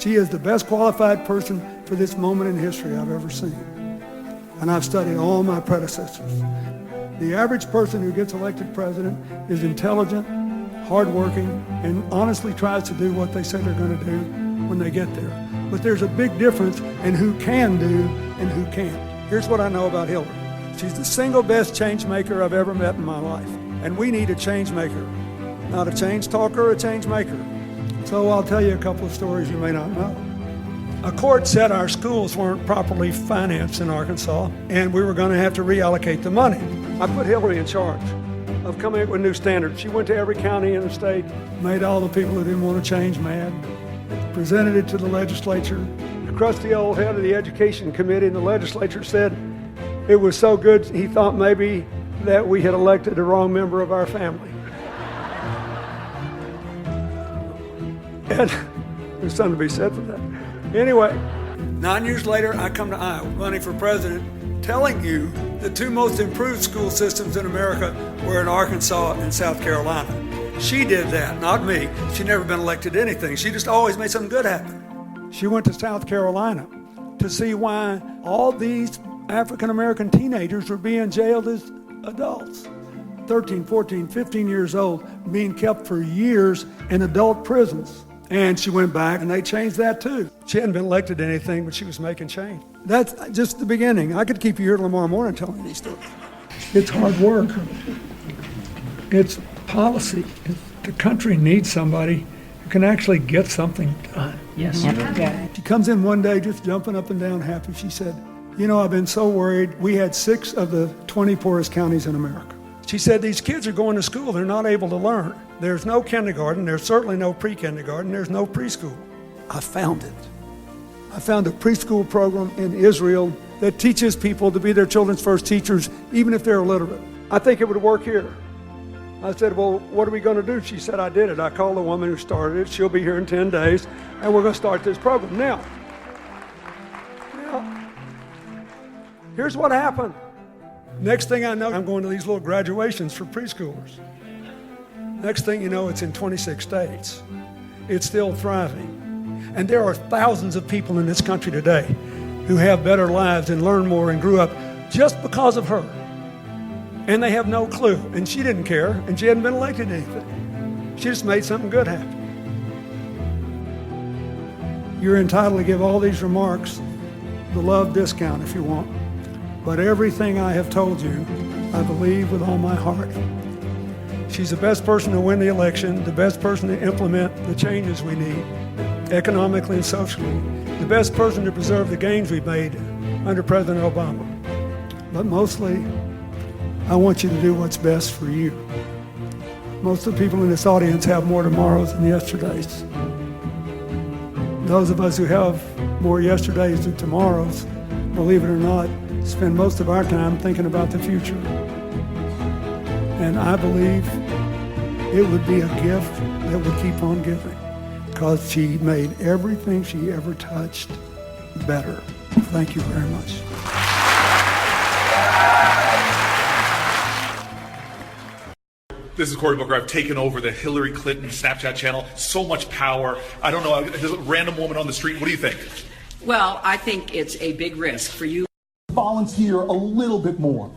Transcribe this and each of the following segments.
She is the best qualified person for this moment in history I've ever seen. And I've studied all my predecessors. The average person who gets elected president is intelligent, hardworking, and honestly tries to do what they say they're going to do when they get there. But there's a big difference in who can do and who can't. Here's what I know about Hillary. She's the single best change maker I've ever met in my life. And we need a change maker, not a change talker or a change maker. So I'll tell you a couple of stories you may not know. A court said our schools weren't properly financed in Arkansas, and we were going to have to reallocate the money. I put Hillary in charge of coming up with new standards. She went to every county in the state, made all the people who didn't want to change mad, presented it to the legislature. The crusty old head of the Education Committee in the legislature said it was so good he thought maybe that we had elected the wrong member of our family. And there's something to be said for that. Anyway, 9 years later, I come to Iowa, running for president, telling you the two most improved school systems in America were in Arkansas and South Carolina. She did that, not me. She'd never been elected to anything. She just always made something good happen. She went to South Carolina to see why all these African-American teenagers were being jailed as adults. 13, 14, 15 years old, being kept for years in adult prisons. And she went back and they changed that too. She hadn't been elected to anything, but she was making change. That's just the beginning. I could keep you here till tomorrow morning telling you these stories. It's hard work. It's policy. The country needs somebody who can actually get something done. Yes. She comes in one day just jumping up and down happy. She said, you know, I've been so worried. We had 6 of the 20 poorest counties in America. She said, these kids are going to school. They're not able to learn. There's no kindergarten. There's certainly no pre-kindergarten. There's no preschool. I found it. I found a preschool program in Israel that teaches people to be their children's first teachers, even if they're illiterate. I think it would work here. I said, well, what are we going to do? She said, I did it. I called the woman who started it. She'll be here in 10 days, and we're going to start this program. Now, here's what happened. Next thing I know, I'm going to these little graduations for preschoolers. Next thing you know, it's in 26 states. It's still thriving. And there are thousands of people in this country today who have better lives and learn more and grew up just because of her. And they have no clue. And she didn't care, and she hadn't been elected to anything. She just made something good happen. You're entitled to give all these remarks the love discount if you want. But everything I have told you, I believe with all my heart. She's the best person to win the election, the best person to implement the changes we need, economically and socially, the best person to preserve the gains we've made under President Obama. But mostly, I want you to do what's best for you. Most of the people in this audience have more tomorrows than yesterdays. Those of us who have more yesterdays than tomorrows, believe it or not, spend most of our time thinking about the future. And I believe it would be a gift that would keep on giving, because she made everything she ever touched better. Thank you very much. This is Cory Booker. I've taken over the Hillary Clinton Snapchat channel. So much power. I don't know, there's a random woman on the street. What do you think? Well, I think it's a big risk for you. Volunteer a little bit more.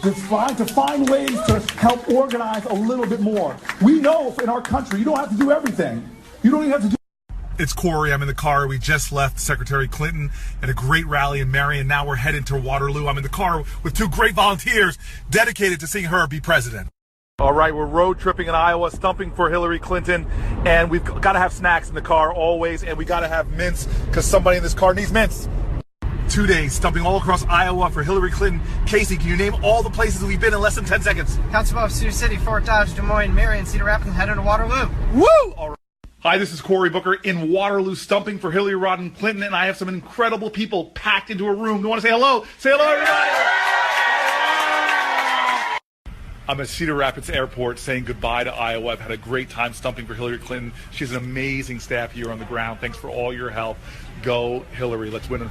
To find ways to help organize a little bit more. We know in our country, you don't have to do everything. You don't even have to do. It's Cory. I'm in the car. We just left Secretary Clinton at a great rally in Marion. Now we're headed to Waterloo. I'm in the car with 2 great volunteers dedicated to seeing her be president. All right, we're road tripping in Iowa, stumping for Hillary Clinton, and we've got to have snacks in the car always, and we got to have mints because somebody in this car needs mints. 2 days stumping all across Iowa for Hillary Clinton. Casey, can you name all the places we've been in less than 10 seconds? Council Bluffs, Sioux City, Fort Dodge, Des Moines, Marion, Cedar Rapids, and headed to Waterloo. Woo! All right. Hi, this is Cory Booker in Waterloo, stumping for Hillary Rodham Clinton, and I have some incredible people packed into a room. You want to say hello? Say hello, everybody! I'm at Cedar Rapids Airport saying goodbye to Iowa. I've had a great time stumping for Hillary Clinton. She has an amazing staff here on the ground. Thanks for all your help. Go Hillary. Let's win.